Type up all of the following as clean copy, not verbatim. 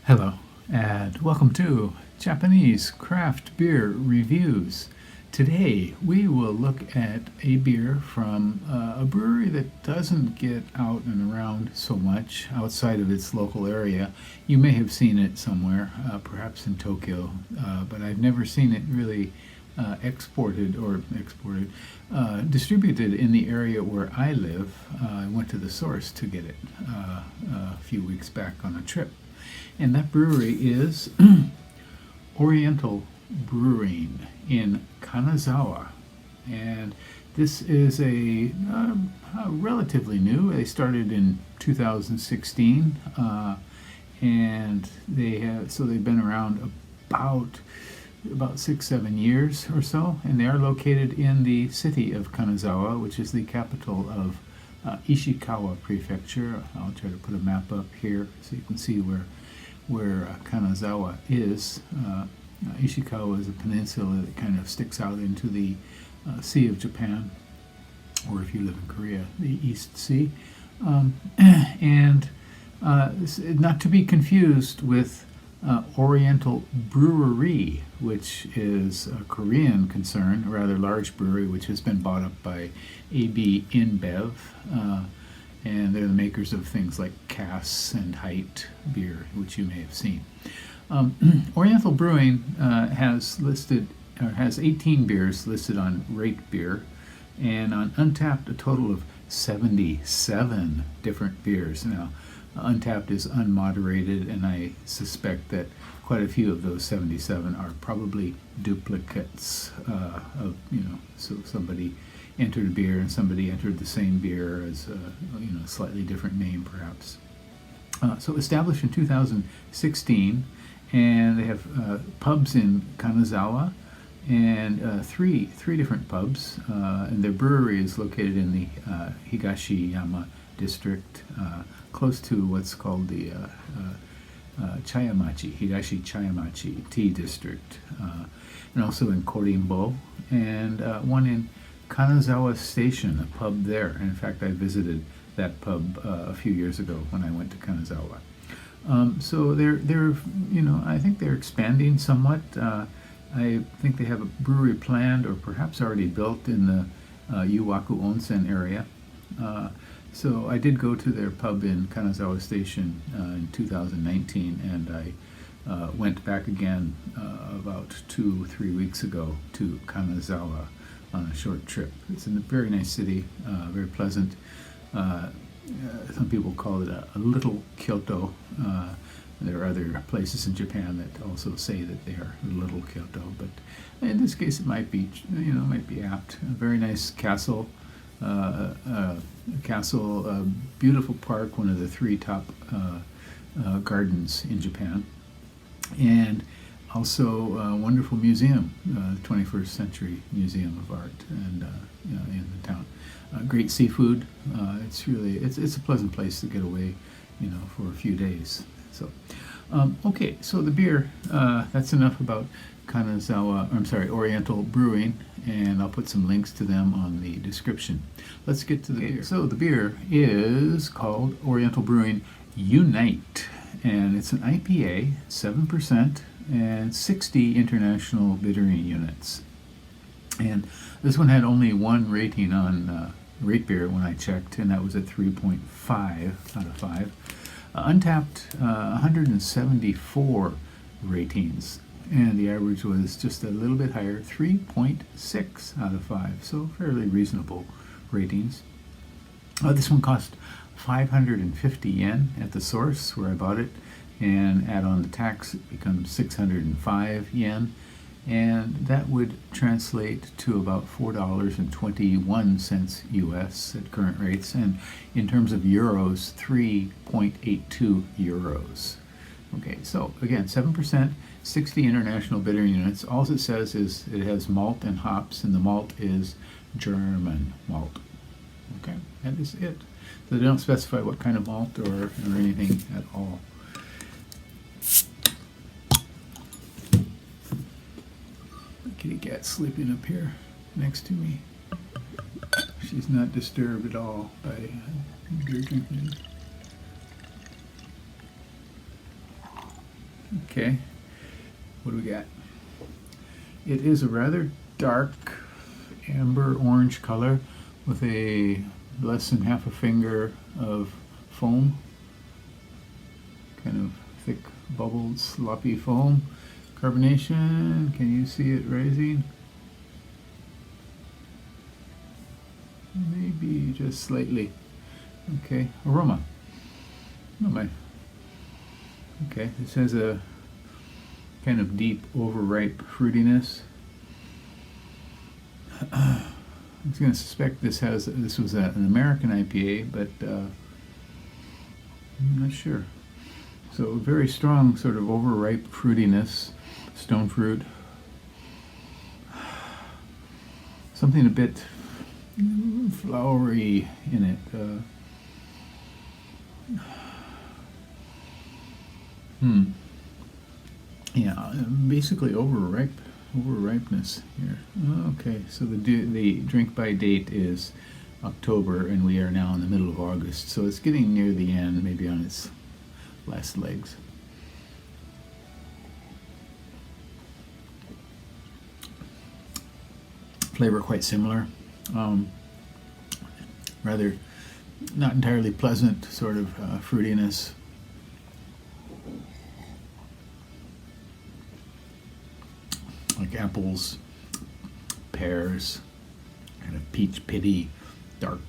Hello, and welcome to Japanese Craft Beer Reviews. Today we will look at a beer from a brewery that doesn't get out and around so much outside of its local area. You may have seen it somewhere, perhaps in Tokyo, but I've never seen it really distributed in the area where I live. I went to the source to get it a few weeks back on a trip. And that brewery is Oriental Brewing in Kanazawa. And this is a relatively new. They started in 2016, and they've been around about 6-7 years or so, and they are located in the city of Kanazawa, which is the capital of Ishikawa Prefecture. I'll try to put a map up here so you can see where Kanazawa is. Ishikawa is a peninsula that kind of sticks out into the Sea of Japan, or if you live in Korea, the East Sea. And not to be confused with Oriental Brewery, which is a Korean concern, a rather large brewery which has been bought up by AB InBev, and they're the makers of things like Cass and Height beer, which you may have seen. Oriental Brewing has 18 beers listed on Rate Beer, and on Untapped a total of 77 different beers. Now, Untapped is unmoderated, and I suspect that quite a few of those 77 are probably duplicates so somebody entered a beer and somebody entered the same beer as a slightly different name perhaps. So established in 2016, and they have pubs in Kanazawa and three different pubs, and their brewery is located in the Higashiyama district, close to what's called the Higashi Chayamachi Tea District, and also in Korimbo, and one in Kanazawa Station, a pub there. And in fact, I visited that pub a few years ago when I went to Kanazawa. So they're I think they're expanding somewhat. I think they have a brewery planned or perhaps already built in the Yuwaku Onsen area. So I did go to their pub in Kanazawa Station in 2019, and I went back again about 2-3 weeks ago to Kanazawa on a short trip. It's in a very nice city, very pleasant. Some people call it a little Kyoto. There are other places in Japan that also say that they are little Kyoto, but in this case it might be apt. A very nice castle. Beautiful park, one of the 3 top gardens in Japan, and also a wonderful museum, the 21st Century Museum of Art, and in the town. Great seafood. It's a pleasant place to get away, for a few days. So, okay, so the beer. That's enough about Oriental Brewing, and I'll put some links to them on the description. Let's get to the beer. So the beer is called Oriental Brewing Unite, and it's an IPA, 7%, and 60 international bittering units. And this one had only 1 rating on Rate Beer when I checked, and that was at 3.5 out of 5. Untapped, 174 ratings, and the average was just a little bit higher, 3.6 out of 5, so fairly reasonable ratings. This one cost 550 yen at the source where I bought it, and add on the tax, it becomes 605 yen, and that would translate to about $4.21 US at current rates, and in terms of euros, 3.82 euros. Okay, so again, 7%, 60 international bittering units. All it says is it has malt and hops, and the malt is German malt. Okay, that is it. So they don't specify what kind of malt or anything at all. Kitty cat sleeping up here next to me. She's not disturbed at all by beer drinking. Okay, what do we got? It is a rather dark amber orange color with a less than half a finger of foam, kind of thick bubbled sloppy foam. Carbonation, can you see it rising? Maybe just slightly. Okay, aroma. Oh my. Okay, this has a kind of deep, overripe fruitiness. I was going to suspect this was an American IPA, but I'm not sure. So very strong, sort of overripe fruitiness, stone fruit. Something a bit flowery in it. Yeah, basically overripeness here. Okay, so the drink by date is October, and we are now in the middle of August, so it's getting near the end, maybe on its last legs. Flavor quite similar. Rather not entirely pleasant sort of fruitiness. Like apples, pears, kind of peach pitty, dark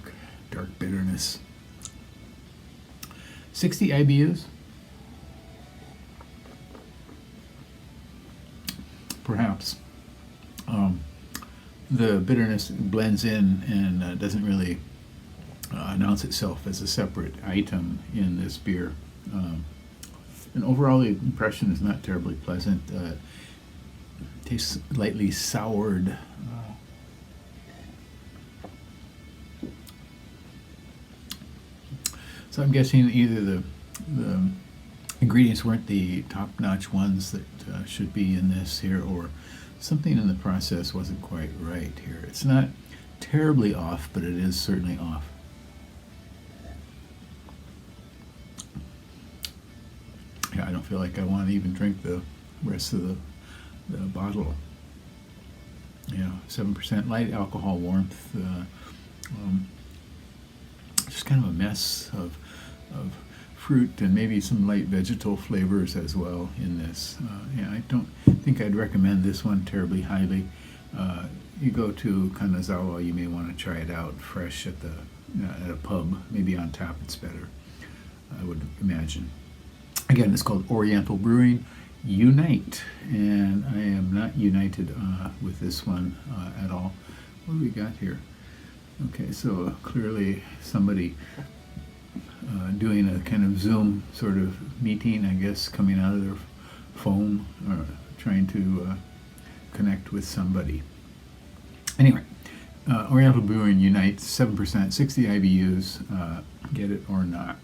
bitterness. 60 IBUs. Perhaps. The bitterness blends in and doesn't really announce itself as a separate item in this beer. And overall, the impression is not terribly pleasant. Tastes lightly soured. So I'm guessing either the ingredients weren't the top-notch ones that should be in this here, or something in the process wasn't quite right here. It's not terribly off, but it is certainly off. Yeah, I don't feel like I want to even drink the rest of the bottle. Yeah, 7% light alcohol warmth. Just kind of a mess of fruit and maybe some light vegetal flavors as well in this. Yeah, I don't think I'd recommend this one terribly highly. You go to Kanazawa, you may want to try it out fresh at a pub. Maybe on tap it's better, I would imagine. Again, it's called Oriental Brewing Unite, and I am not united with this one at all. What do we got here? Okay, so clearly somebody doing a kind of Zoom sort of meeting, I guess, coming out of their phone or trying to connect with somebody. Anyway, Oriental Brewing Unite, 7%, 60 IBUs, get it or not.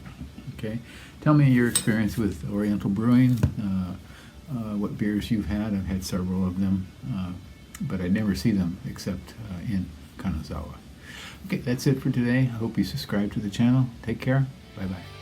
Okay, tell me your experience with Oriental Brewing, what beers you've had. I've had several of them, but I never see them except in Kanazawa. Okay, that's it for today. I hope you subscribe to the channel. Take care. Bye-bye.